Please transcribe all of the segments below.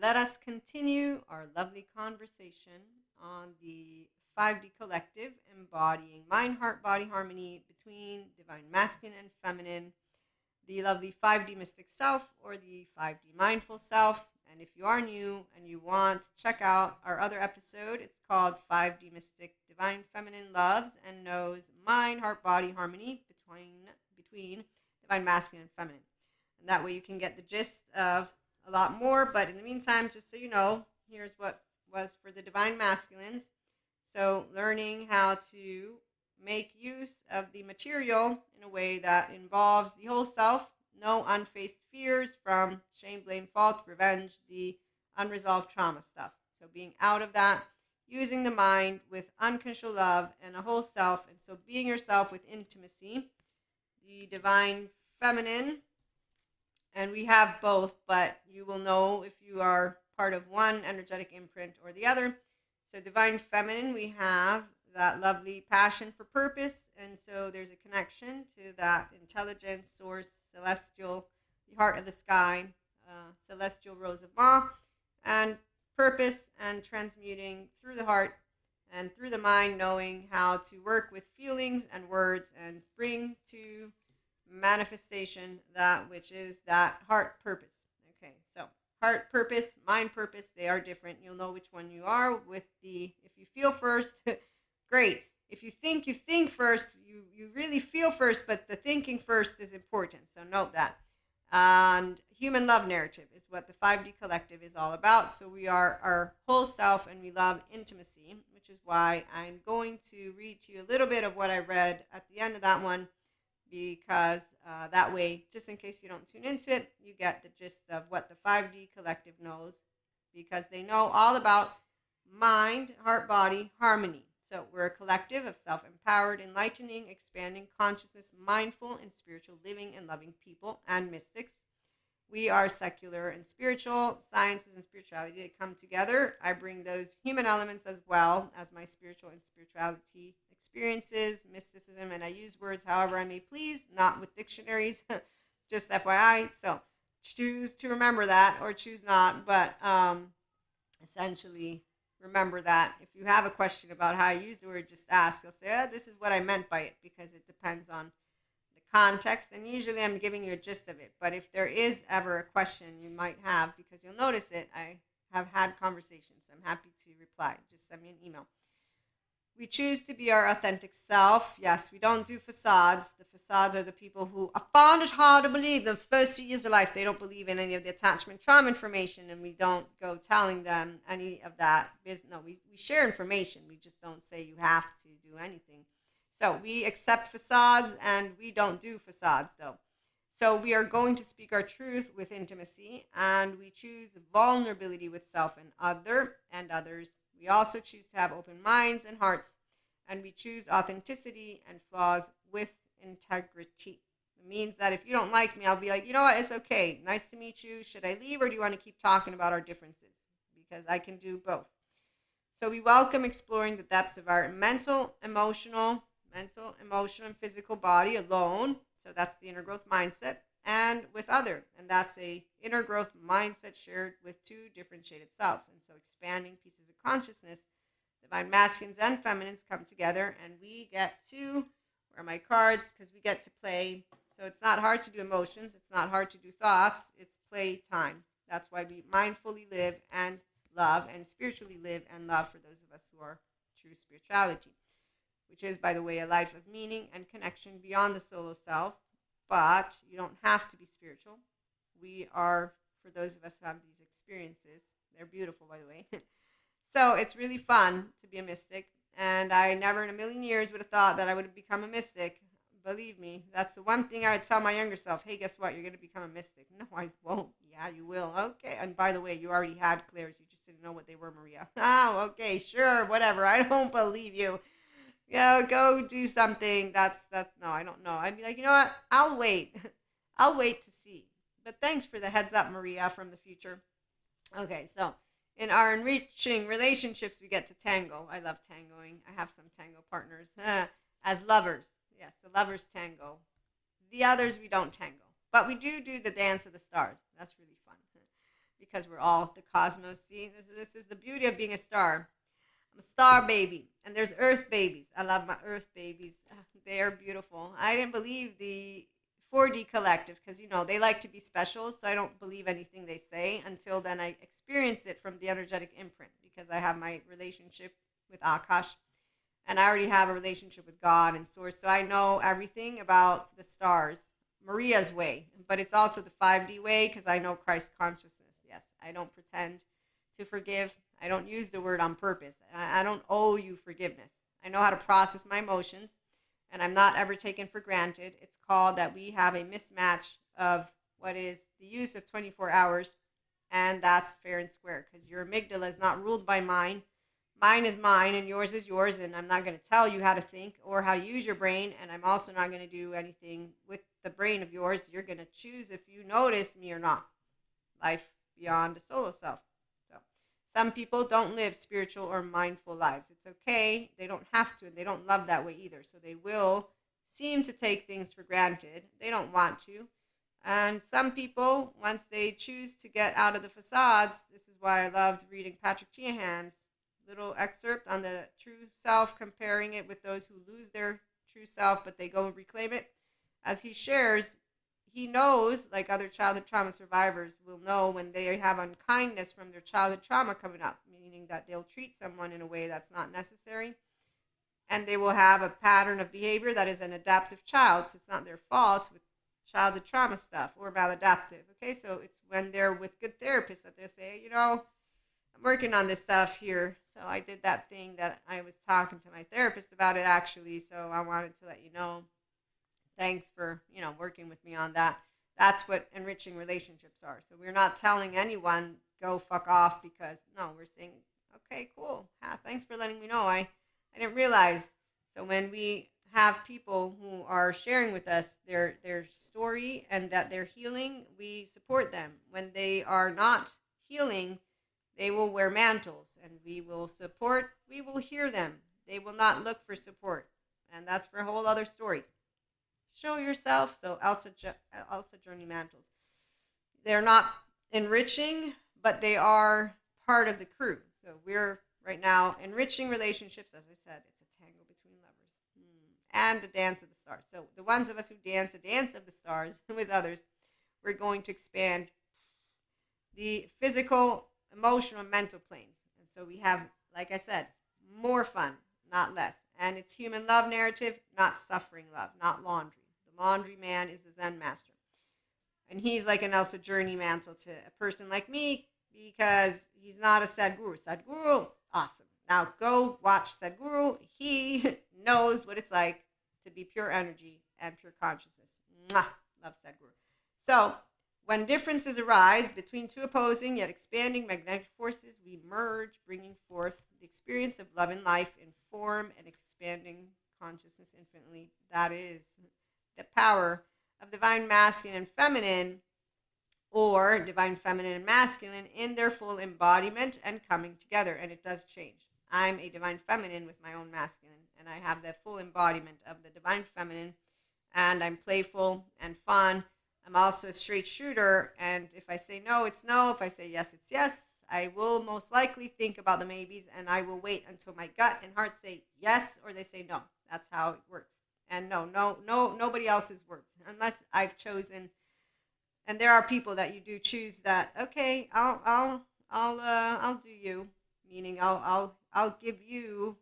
let us continue our lovely conversation on the 5D collective, embodying mind, heart, body harmony between divine masculine and feminine, the lovely 5D mystic self or the 5D mindful self. And if you are new and you want to check out our other episode, it's called 5D mystic divine feminine loves and knows mind, heart, body harmony between divine masculine and feminine. And that way you can get the gist of a lot more. But in the meantime, just so you know, here's what was for the divine masculines. So learning how to make use of the material in a way that involves the whole self, no unfaced fears from shame, blame, fault, revenge, the unresolved trauma stuff. So being out of that, using the mind with unconditional love and a whole self. And so being yourself with intimacy, the divine feminine, and we have both, but you will know if you are part of one energetic imprint or the other. So divine feminine, we have that lovely passion for purpose, and so there's a connection to that intelligence source, celestial, the heart of the sky, celestial rose of Ma, and purpose and transmuting through the heart and through the mind, knowing how to work with feelings and words and bring to manifestation that which is that heart purpose. Okay, so heart purpose, mind purpose, they are different. You'll know which one you are with the, if you feel first, great. If you think first, you really feel first, but the thinking first is important. So note that. And human love narrative is what the 5D collective is all about. So we are our whole self and we love intimacy, which is why I'm going to read to you a little bit of what I read at the end of that one, because that way, just in case you don't tune into it, you get the gist of what the 5D collective knows, because they know all about mind, heart, body, harmony. So we're a collective of self-empowered, enlightening, expanding consciousness, mindful and spiritual living and loving people and mystics. We are secular and spiritual, sciences and spirituality that come together. I bring those human elements as well as my spiritual and spirituality experiences, mysticism, and I use words however I may please, not with dictionaries, just FYI. So choose to remember that or choose not, but essentially remember that. If you have a question about how I use the word, just ask. I'll say, this is what I meant by it, because it depends on the context, and usually I'm giving you a gist of it. But if there is ever a question you might have, because you'll notice it, I have had conversations, so I'm happy to reply. Just send me an email. We choose to be our authentic self. Yes, we don't do facades. The facades are the people who I found it hard to believe the first 2 years of life. They don't believe in any of the attachment trauma information, and we don't go telling them any of that. No, we share information. We just don't say you have to do anything. So we accept facades, and we don't do facades, though. So we are going to speak our truth with intimacy, and we choose vulnerability with self and others. We also choose to have open minds and hearts, and we choose authenticity and flaws with integrity. It means that if you don't like me, I'll be like, you know what, it's okay. Nice to meet you. Should I leave, or do you want to keep talking about our differences? Because I can do both. So we welcome exploring the depths of our mental, emotional, and physical body alone. So that's the inner growth mindset, and with other, and that's a inner growth mindset shared with two differentiated selves. And so expanding pieces of consciousness, divine masculines and feminines come together, and we get to, where are my cards, because we get to play. So it's not hard to do emotions, it's not hard to do thoughts, it's play time. That's why we mindfully live and love, and spiritually live and love, for those of us who are true spirituality, which is, by the way, a life of meaning and connection beyond the solo self. But you don't have to be spiritual. We are, for those of us who have these experiences, they're beautiful, by the way. So it's really fun to be a mystic. And I never in a million years would have thought that I would have become a mystic. Believe me, that's the one thing I would tell my younger self. Hey, guess what? You're going to become a mystic. No, I won't. Yeah, you will. Okay. And by the way, you already had clairs. You just didn't know what they were, Maria. Oh, okay, sure, whatever. I don't believe you. Go do something. That's no, I don't know. I'd be like, you know what? I'll wait. I'll wait to see. But thanks for the heads up, Maria, from the future. Okay, so in our enriching relationships, we get to tango. I love tangoing. I have some tango partners as lovers. Yes, the lovers tango. The others, we don't tango. But we do the dance of the stars. That's really fun. because we're all the cosmos. See, this is the beauty of being a star. I'm a star baby, and there's earth babies. I love my earth babies. They are beautiful. I didn't believe the 4D collective because, they like to be special, so I don't believe anything they say until then I experience it from the energetic imprint because I have my relationship with Akash, and I already have a relationship with God and Source, so I know everything about the stars, Maria's way, but it's also the 5D way because I know Christ consciousness. Yes, I don't pretend to forgive. I don't use the word on purpose. I don't owe you forgiveness. I know how to process my emotions, and I'm not ever taken for granted. It's called that we have a mismatch of what is the use of 24 hours, and that's fair and square because your amygdala is not ruled by mine. Mine is mine, and yours is yours, and I'm not going to tell you how to think or how to use your brain, and I'm also not going to do anything with the brain of yours. You're going to choose if you notice me or not. Life beyond the solo self. So some people don't live spiritual or mindful lives. It's okay. They don't have to, and they don't love that way either. So they will seem to take things for granted. They don't want to. And some people, once they choose to get out of the facades, this is why I loved reading Patrick Teahan's little excerpt on the true self, comparing it with those who lose their true self, but they go and reclaim it. As he shares, he knows, like other childhood trauma survivors will know, when they have unkindness from their childhood trauma coming up, meaning that they'll treat someone in a way that's not necessary, and they will have a pattern of behavior that is an adaptive child, so it's not their fault with childhood trauma stuff or maladaptive. Okay, so it's when they're with good therapists that they say, I'm working on this stuff here. So I did that thing that I was talking to my therapist about it actually, so I wanted to let you know. Thanks for, working with me on that. That's what enriching relationships are. So we're not telling anyone go fuck off because, no, we're saying, okay, cool. Thanks for letting me know. I didn't realize. So when we have people who are sharing with us their story and that they're healing, we support them. When they are not healing, they will wear mantles, and we will support. We will hear them. They will not look for support. And that's for a whole other story. Show yourself. So Elsa Journey Mantles. They're not enriching, but they are part of the crew. So we're right now enriching relationships. As I said, it's a tango between lovers and a dance of the stars. So the ones of us who dance a dance of the stars with others, we're going to expand the physical, emotional, and mental planes. And so we have, like I said, more fun, not less. And it's human love narrative, not suffering love, not laundry. The laundry man is the Zen master. And he's like an Elsa Journey mantle to a person like me because he's not a Sadhguru. Sadhguru, awesome. Now go watch Sadhguru. He knows what it's like to be pure energy and pure consciousness. Mwah! Love Sadhguru. So when differences arise between two opposing yet expanding magnetic forces, we merge, bringing forth the experience of love and life in form and expanding consciousness infinitely. That is the power of divine masculine and feminine, or divine feminine and masculine in their full embodiment and coming together. And it does change. I'm a divine feminine with my own masculine, and I have the full embodiment of the divine feminine, and I'm playful and fun. I'm also a straight shooter, and if I say no, it's no. If I say yes, it's yes. I will most likely think about the maybes, and I will wait until my gut and heart say yes or they say no. That's how it works. And nobody else's words unless I've chosen. And there are people that you do choose that. Okay, I'll do you. Meaning I'll give you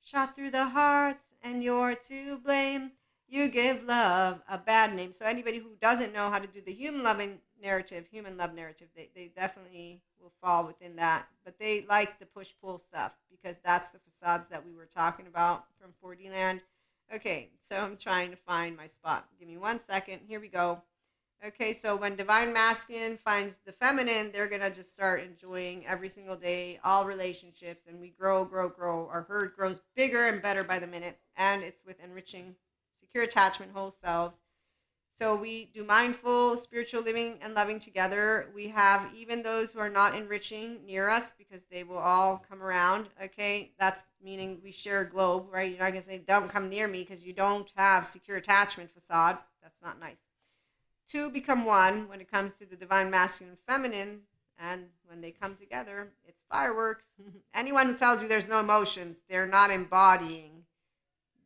shot through the heart, and you're to blame. You give love a bad name. So anybody who doesn't know how to do the human love narrative, they definitely will fall within that. But they like the push-pull stuff because that's the facades that we were talking about from 4D land. Okay, so I'm trying to find my spot. Give me 1 second. Here we go. Okay, so when divine masculine finds the feminine, they're going to just start enjoying every single day, all relationships, and we grow. Our herd grows bigger and better by the minute, and it's with enriching secure attachment, whole selves. So we do mindful, spiritual living and loving together. We have even those who are not enriching near us because they will all come around. Okay, that's meaning we share a globe, right? You're not going to say, don't come near me because you don't have secure attachment facade. That's not nice. Two become one when it comes to the divine masculine and feminine. And when they come together, it's fireworks. Anyone who tells you there's no emotions, they're not embodying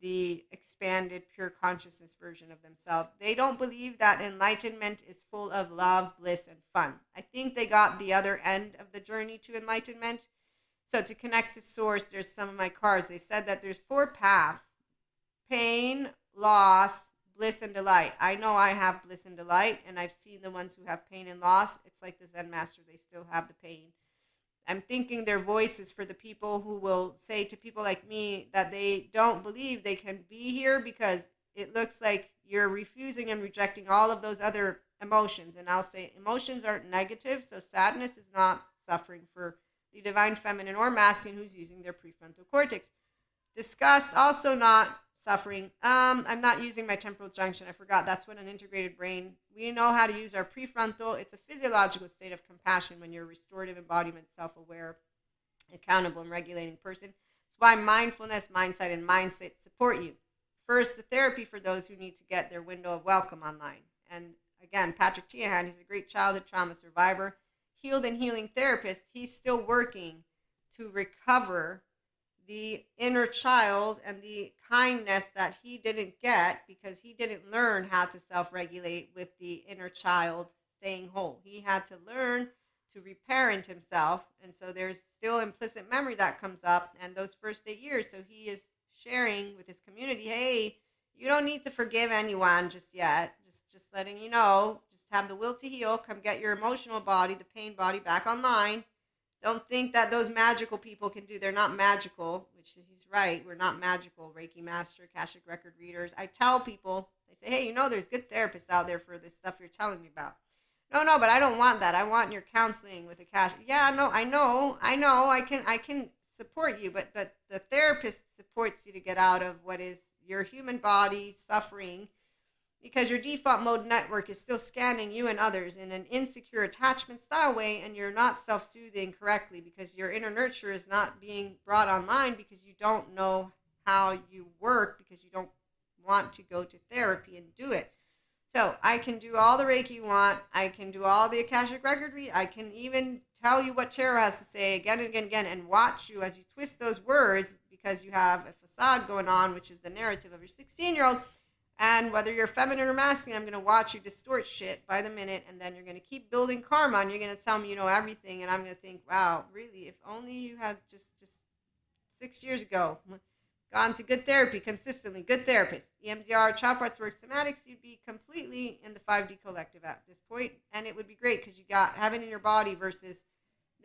the expanded pure consciousness version of themselves. They don't believe that enlightenment is full of love, bliss, and fun. I think they got the other end of the journey to enlightenment. So to connect to source, there's some of my cards. They said that there's 4 paths: pain, loss, bliss, and delight. I know I have bliss and delight, and I've seen the ones who have pain and loss. It's like the Zen master, they still have the pain. I'm thinking their voice is for the people who will say to people like me that they don't believe they can be here because it looks like you're refusing and rejecting all of those other emotions. And I'll say emotions aren't negative, so sadness is not suffering for the divine feminine or masculine who's using their prefrontal cortex. Disgust, also not suffering. I'm not using my temporal junction. I forgot. That's what an integrated brain. We know how to use our prefrontal. It's a physiological state of compassion when you're a restorative embodiment, self-aware, accountable, and regulating person. That's why mindfulness, mindset, and mindset support you. First, the therapy for those who need to get their window of welcome online. And again, Patrick Teahan, he's a great childhood trauma survivor, healed and healing therapist. He's still working to recover the inner child and the kindness that he didn't get because he didn't learn how to self-regulate with the inner child staying whole. He had to learn to reparent himself, and so there's still implicit memory that comes up, and those first 8 years, so he is sharing with his community, hey, you don't need to forgive anyone just yet, just letting you know, just have the will to heal, come get your emotional body, the pain body back online. Don't think that those magical people can do. They're not magical, which he's right. We're not magical. Reiki master, Akashic record readers. I tell people, I say, hey, there's good therapists out there for this stuff you're telling me about. No, but I don't want that. I want your counseling with Akashic. Yeah, no, I know. I can support you, but the therapist supports you to get out of what is your human body suffering, because your default mode network is still scanning you and others in an insecure attachment style way, and you're not self-soothing correctly because your inner nurture is not being brought online because you don't know how you work, because you don't want to go to therapy and do it. So I can do all the Reiki you want. I can do all the Akashic record read. I can even tell you what tarot has to say again and again and again, and watch you as you twist those words because you have a facade going on, which is the narrative of your 16-year-old. And whether you're feminine or masculine, I'm going to watch you distort shit by the minute, and then you're going to keep building karma, and you're going to tell me you know everything, and I'm going to think, wow, really, if only you had just 6 years ago gone to good therapy consistently, good therapist, EMDR, child parts work, somatics, you'd be completely in the 5D collective at this point, and it would be great because you got heaven in your body versus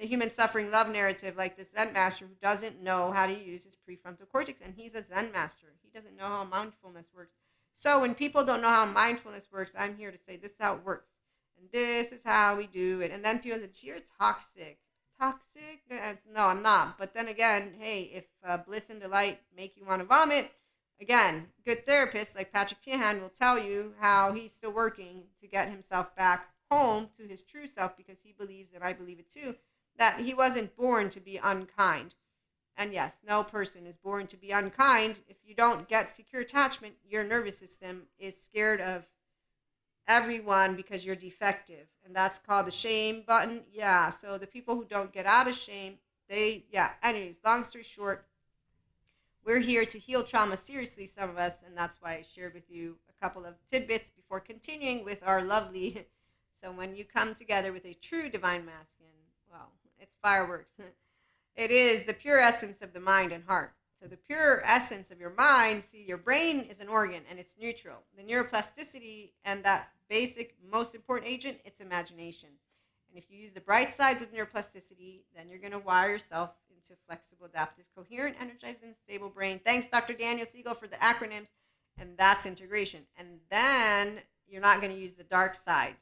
the human suffering love narrative like this Zen master who doesn't know how to use his prefrontal cortex, and he's a Zen master. He doesn't know how mindfulness works. So when people don't know how mindfulness works, I'm here to say this is how it works. And this is how we do it. And then people say, you're toxic. Toxic? No, I'm not. But then again, hey, if bliss and delight make you want to vomit, again, good therapists like Patrick Teahan will tell you how he's still working to get himself back home to his true self, because he believes, and I believe it too, that he wasn't born to be unkind. And yes, no person is born to be unkind. If you don't get secure attachment, your nervous system is scared of everyone because you're defective. And that's called the shame button. Yeah, so the people who don't get out of shame, anyways, long story short, we're here to heal trauma seriously, some of us, and that's why I shared with you a couple of tidbits before continuing with our lovely. So when you come together with a true divine masculine, well, it's fireworks. It is the pure essence of the mind and heart. So the pure essence of your mind, see, your brain is an organ and it's neutral. The neuroplasticity and that basic, most important agent, it's imagination. And if you use the bright sides of neuroplasticity, then you're going to wire yourself into flexible, adaptive, coherent, energized, and stable brain. Thanks, Dr. Daniel Siegel, for the acronyms. And that's integration. And then you're not going to use the dark sides.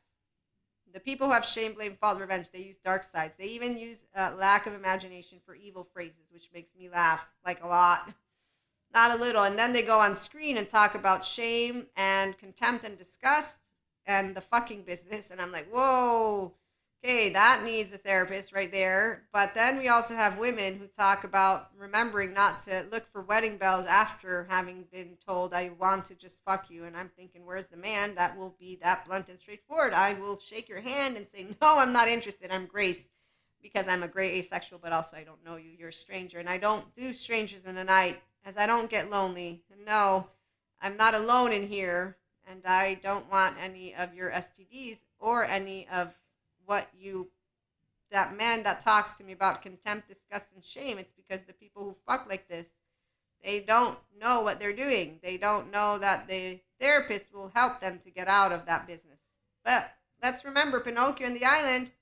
The people who have shame, blame, fault, revenge, they use dark sides. They even use lack of imagination for evil phrases, which makes me laugh like a lot, not a little. And then they go on screen and talk about shame and contempt and disgust and the fucking business. And I'm like, whoa, okay, that needs a therapist right there. But then we also have women who talk about remembering not to look for wedding bells after having been told, I want to just fuck you. And I'm thinking, where's the man that will be that blunt and straightforward? I will shake your hand and say, no, I'm not interested. I'm Grace. because I'm a gray asexual, but also I don't know you. You're a stranger. And I don't do strangers in the night, as I don't get lonely. No, I'm not alone in here. And I don't want any of your STDs or any of what you, that man that talks to me about contempt, disgust, and shame. It's because the people who fuck like this, they don't know what they're doing. They don't know that the therapist will help them to get out of that business. But let's remember Pinocchio and the island.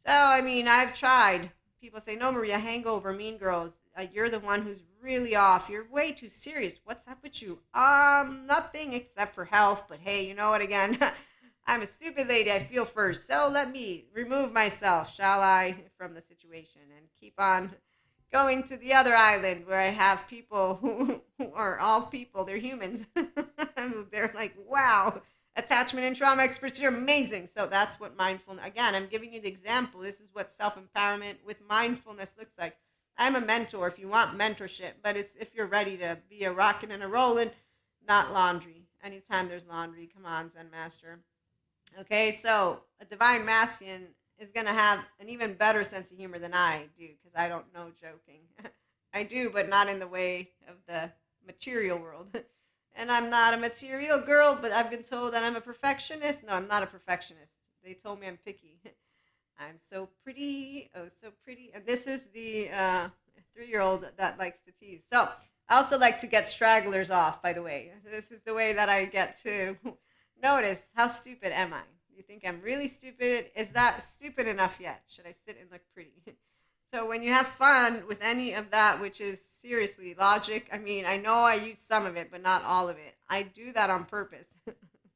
So, I mean, I've tried. People say, no, Maria, hangover, mean girls. You're the one who's really off. You're way too serious. What's up with you? Nothing except for health. But hey, you know what? Again, I'm a stupid lady. I feel first. So let me remove myself, shall I, from the situation and keep on going to the other island where I have people who are all people. They're humans. They're like, wow, attachment and trauma experts, you're amazing. So that's what mindfulness, again, I'm giving you the example. This is what self-empowerment with mindfulness looks like. I'm a mentor if you want mentorship, but it's if you're ready to be a rockin' and a rollin', not laundry. Anytime there's laundry, come on, Zen Master. Okay, so a divine masculine is going to have an even better sense of humor than I do because I don't know joking. I do, but not in the way of the material world. And I'm not a material girl, but I've been told that I'm a perfectionist. No, I'm not a perfectionist. They told me I'm picky. I'm so pretty, oh, so pretty. And this is the 3-year-old that likes to tease. So I also like to get stragglers off, by the way. This is the way that I get to notice how stupid am I. You think I'm really stupid? Is that stupid enough yet? Should I sit and look pretty? So when you have fun with any of that, which is seriously logic, I mean, I know I use some of it, but not all of it. I do that on purpose.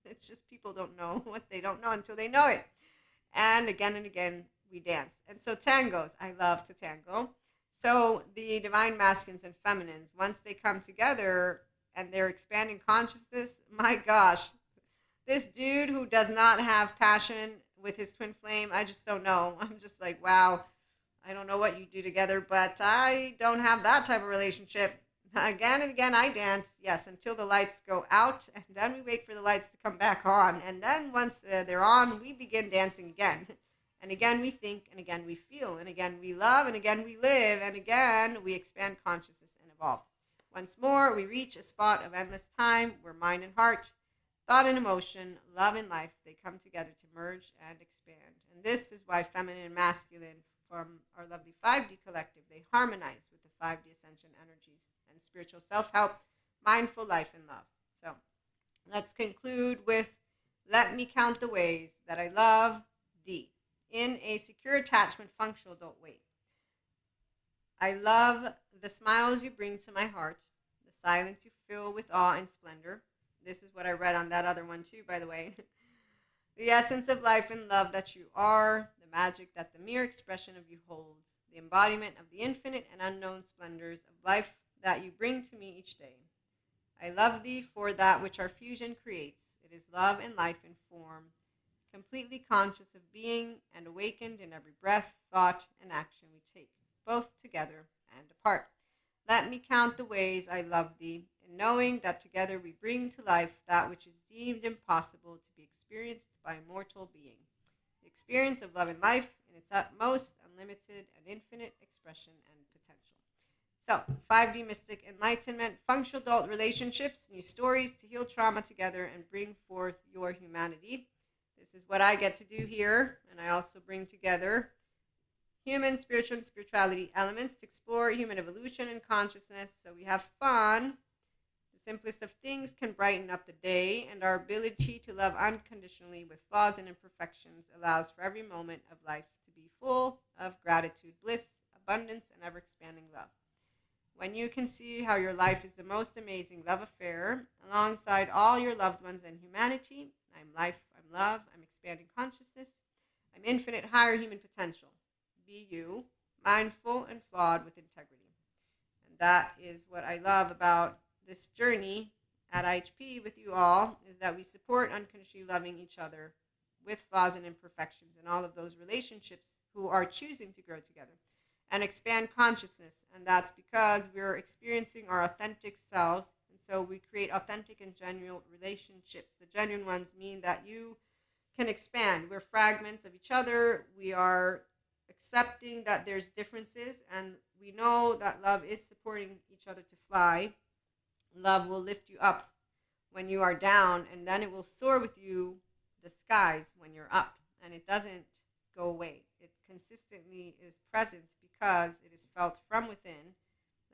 It's just people don't know what they don't know until they know it. And again, we dance. And so tangos, I love to tango. So the divine masculines and feminines, once they come together and they're expanding consciousness, my gosh, this dude who does not have passion with his twin flame, I just don't know. I'm just like, wow, I don't know what you do together, but I don't have that type of relationship. Again and again, I dance, yes, until the lights go out, and then we wait for the lights to come back on. And then once they're on, we begin dancing again. And again, we think, and again, we feel, and again, we love, and again, we live, and again, we expand consciousness and evolve. Once more, we reach a spot of endless time where mind and heart, thought and emotion, love and life, they come together to merge and expand. And this is why feminine and masculine from our lovely 5D collective, they harmonize with the 5D ascension energies and spiritual self-help, mindful life and love. So let's conclude with, let me count the ways that I love thee in a secure attachment functional adult way. I love the smiles you bring to my heart, the silence you fill with awe and splendor. This is what I read on that other one too, by the way. The essence of life and love that you are, the magic that the mere expression of you holds, the embodiment of the infinite and unknown splendors of life that you bring to me each day. I love thee for that which our fusion creates. It is love and life in form, completely conscious of being and awakened in every breath, thought, and action we take, both together and apart. Let me count the ways I love thee, in knowing that together we bring to life that which is deemed impossible to be experienced by a mortal being. The experience of love and life in its utmost, unlimited, and infinite expression and potential. So, 5D Mystic Enlightenment, functional adult relationships, new stories to heal trauma together and bring forth your humanity. This is what I get to do here, and I also bring together human, spiritual, and spirituality elements to explore human evolution and consciousness. So we have fun. The simplest of things can brighten up the day, and our ability to love unconditionally with flaws and imperfections allows for every moment of life to be full of gratitude, bliss, abundance, and ever-expanding love. When you can see how your life is the most amazing love affair, alongside all your loved ones and humanity, I'm life, I'm love, I'm expanding consciousness, I'm infinite higher human potential. Be you, mindful and flawed with integrity. And that is what I love about this journey at IHP with you all, is that we support unconditionally loving each other with flaws and imperfections in all of those relationships who are choosing to grow together and expand consciousness. And that's because we're experiencing our authentic selves. And so we create authentic and genuine relationships. The genuine ones mean that you can expand. We're fragments of each other. We are accepting that there's differences, and we know that love is supporting each other to fly. Love will lift you up when you are down, and then it will soar with you the skies when you're up, and it doesn't go away. It consistently is present because it is felt from within,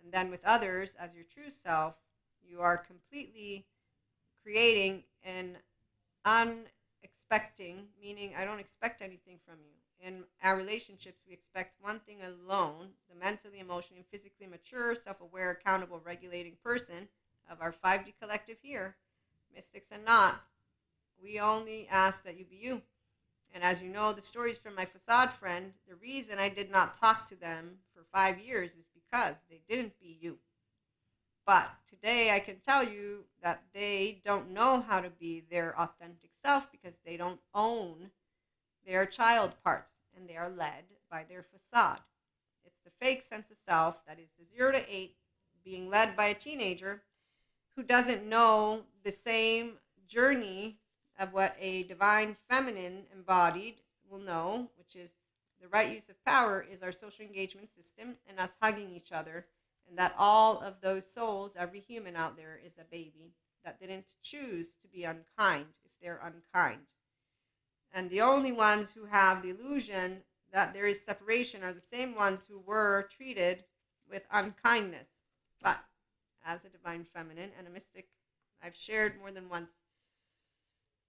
and then with others as your true self, you are completely creating an unexpecting, meaning I don't expect anything from you. In our relationships, we expect one thing alone: the mentally, emotionally, and physically mature, self aware, accountable, regulating person of our 5D collective here, mystics and not. We only ask that you be you. And as you know, the stories from my facade friend, the reason I did not talk to them for 5 years is because they didn't be you. But today I can tell you that they don't know how to be their authentic self because they don't own their child parts, and they are led by their facade. It's the fake sense of self that is the 0 to 8 being led by a teenager who doesn't know the same journey of what a divine feminine embodied will know, which is the right use of power is our social engagement system and us hugging each other, and that all of those souls, every human out there is a baby that didn't choose to be unkind if they're unkind. And the only ones who have the illusion that there is separation are the same ones who were treated with unkindness. But as a divine feminine and a mystic, I've shared more than once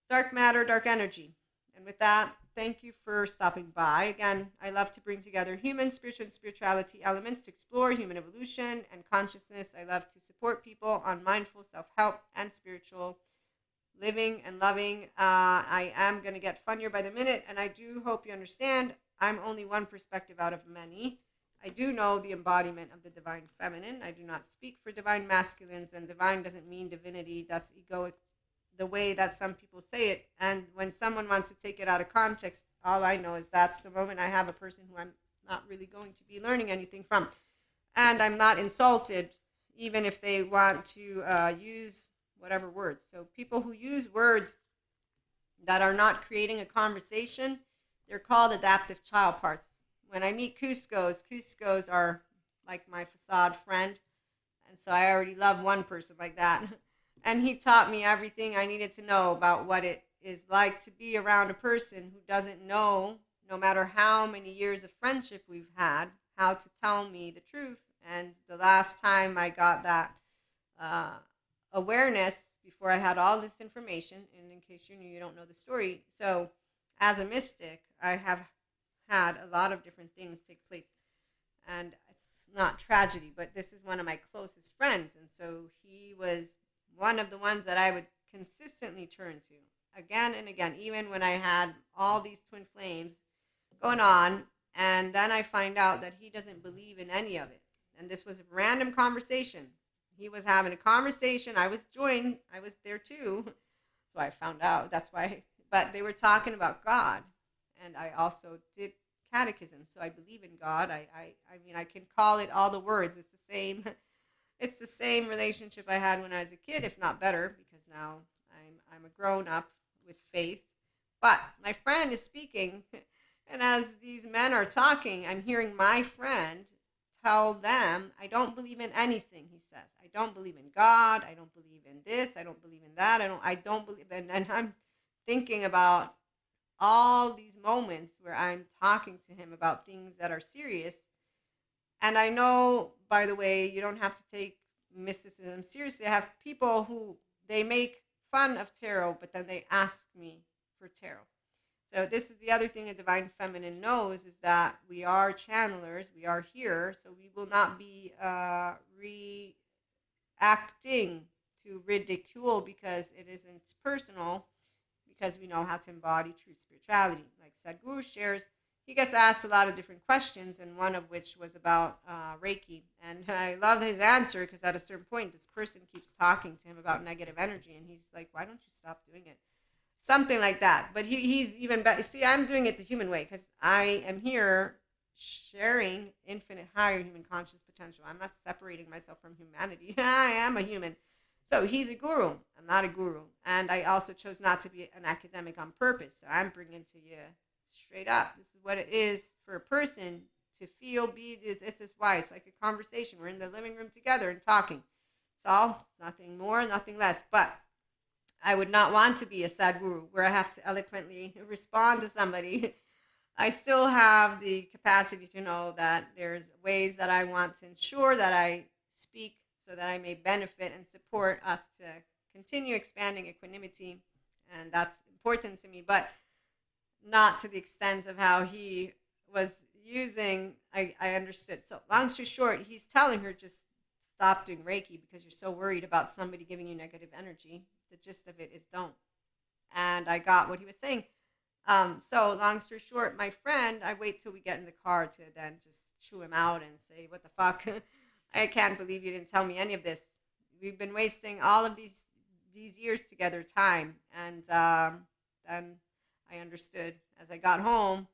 dark matter, dark energy. And with that, thank you for stopping by. Again, I love to bring together human, spiritual, and spirituality elements to explore human evolution and consciousness. I love to support people on mindful self-help and spiritual living and loving. I am going to get funnier by the minute, and I do hope you understand I'm only one perspective out of many. I do know the embodiment of the divine feminine. I do not speak for divine masculines, and divine doesn't mean divinity. That's egoic, the way that some people say it. And when someone wants to take it out of context, all I know is that's the moment I have a person who I'm not really going to be learning anything from. And I'm not insulted, even if they want to use whatever words. So people who use words that are not creating a conversation, they're called adaptive child parts. When I meet Cuscos are like my facade friend. And so I already love one person like that. And he taught me everything I needed to know about what it is like to be around a person who doesn't know, no matter how many years of friendship we've had, how to tell me the truth. And the last time I got that awareness, before I had all this information, and in case you're new, you don't know the story. So as a mystic, I have had a lot of different things take place. And it's not tragedy, but this is one of my closest friends. And so he was one of the ones that I would consistently turn to again and again, even when I had all these twin flames going on. And then I find out that he doesn't believe in any of it. And this was a random conversation. He was having a conversation. I was there too. That's why I found out. That's why. But they were talking about God. And I also did catechism. So I believe in God. I mean, I can call it all the words. It's the same. It's the same relationship I had when I was a kid, if not better, because now I'm a grown up with faith. But my friend is speaking, and as these men are talking, I'm hearing my friend tell them, I don't believe in anything, he says. I don't believe in God. I don't believe in this. I don't believe in that. I don't believe in, and I'm thinking about all these moments where I'm talking to him about things that are serious. And I know, by the way, you don't have to take mysticism seriously. I have people who they make fun of tarot, but then they ask me for tarot. So this is the other thing a divine feminine knows, is that we are channelers. We are here, so we will not be reacting to ridicule because it isn't personal, because we know how to embody true spirituality. Like Sadhguru shares, he gets asked a lot of different questions, and one of which was about Reiki. And I love his answer because at a certain point, this person keeps talking to him about negative energy, and he's like, why don't you stop doing it? Something like that. But he's even better. See, I'm doing it the human way because I am here sharing infinite higher human conscious potential. I'm not separating myself from humanity. I am a human. So he's a guru. I'm not a guru. And I also chose not to be an academic on purpose. So I'm bringing to you straight up. This is what it is for a person to feel, be. It's this why. It's like a conversation. We're in the living room together and talking. It's all, nothing more, nothing less. But I would not want to be a sadhguru where I have to eloquently respond to somebody. I still have the capacity to know that there's ways that I want to ensure that I speak so that I may benefit and support us to continue expanding equanimity. And that's important to me, but not to the extent of how he was using. I understood. So long story short, he's telling her just stop doing Reiki because you're so worried about somebody giving you negative energy. The gist of it is don't. And I got what he was saying. So long story short, my friend, I wait till we get in the car to then just chew him out and say, what the fuck? I can't believe you didn't tell me any of this. We've been wasting all of these years together, time. And then I understood as I got home.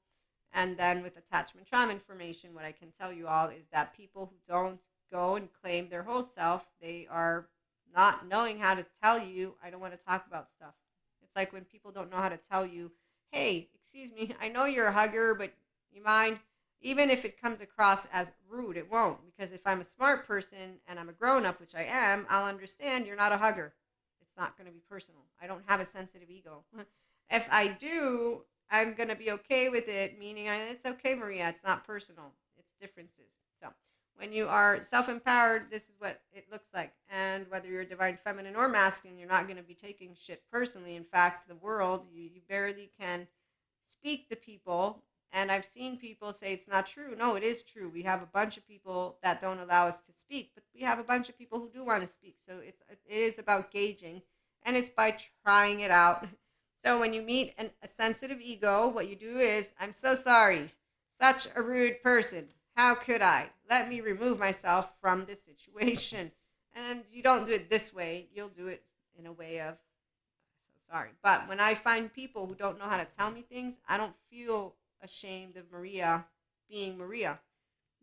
And then with attachment trauma information, what I can tell you all is that people who don't go and claim their whole self, they are not knowing how to tell you, I don't want to talk about stuff. It's like when people don't know how to tell you, hey, excuse me, I know you're a hugger, but you mind? Even if it comes across as rude, it won't. Because if I'm a smart person and I'm a grown-up, which I am, I'll understand you're not a hugger. It's not going to be personal. I don't have a sensitive ego. If I do, I'm going to be okay with it, meaning it's okay, Maria. It's not personal. It's differences. So when you are self-empowered, this is what it looks like. And whether you're divine feminine or masculine, you're not going to be taking shit personally. In fact, the world, you barely can speak to people. And I've seen people say it's not true. No, it is true. We have a bunch of people that don't allow us to speak, but we have a bunch of people who do want to speak. So it is about gauging, and it's by trying it out. So when you meet a sensitive ego, what you do is, I'm so sorry, such a rude person. How could I? Let me remove myself from this situation. And you don't do it this way. You'll do it in a way of, so sorry. But when I find people who don't know how to tell me things, I don't feel ashamed of Maria being Maria,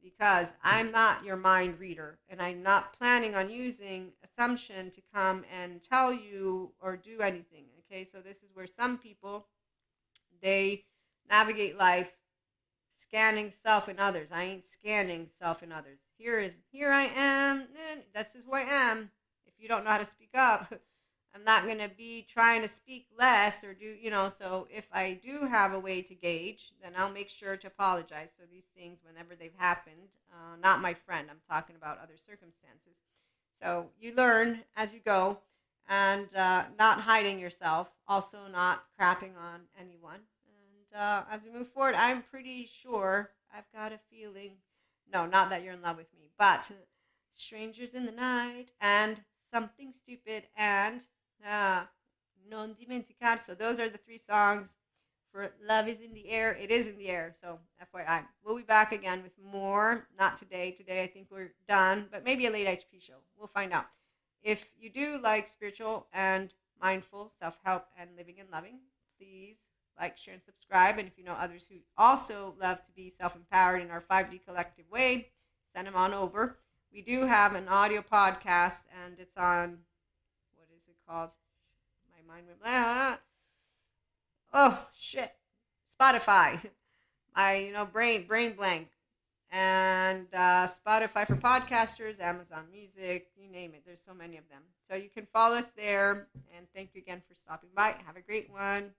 because I'm not your mind reader, and I'm not planning on using assumption to come and tell you or do anything. Okay, so this is where some people, they navigate life scanning self in others. I ain't scanning self in others. Here I am, and this is who I am. If you don't know how to speak up, I'm not going to be trying to speak less or do, so if I do have a way to gauge, then I'll make sure to apologize. So these things, whenever they've happened, not my friend, I'm talking about other circumstances. So you learn as you go, and not hiding yourself, also not crapping on anyone. And as we move forward, I'm pretty sure, I've got a feeling, no, not that you're in love with me, but Strangers in the Night and Something Stupid and Non Dimenticar. So those are the 3 songs for Love is in the Air. It is in the air. So FYI, we'll be back again with more. Not today. Today I think we're done, but maybe a late HP show. We'll find out. If you do like spiritual and mindful self-help and living and loving, please like, share, and subscribe. And if you know others who also love to be self-empowered in our 5D collective way, send them on over. We do have an audio podcast, and it's on, what is it called? My mind went blah. Oh shit, Spotify. My brain blank. And Spotify for podcasters, Amazon Music, you name it. There's so many of them. So you can follow us there. And thank you again for stopping by. Have a great one.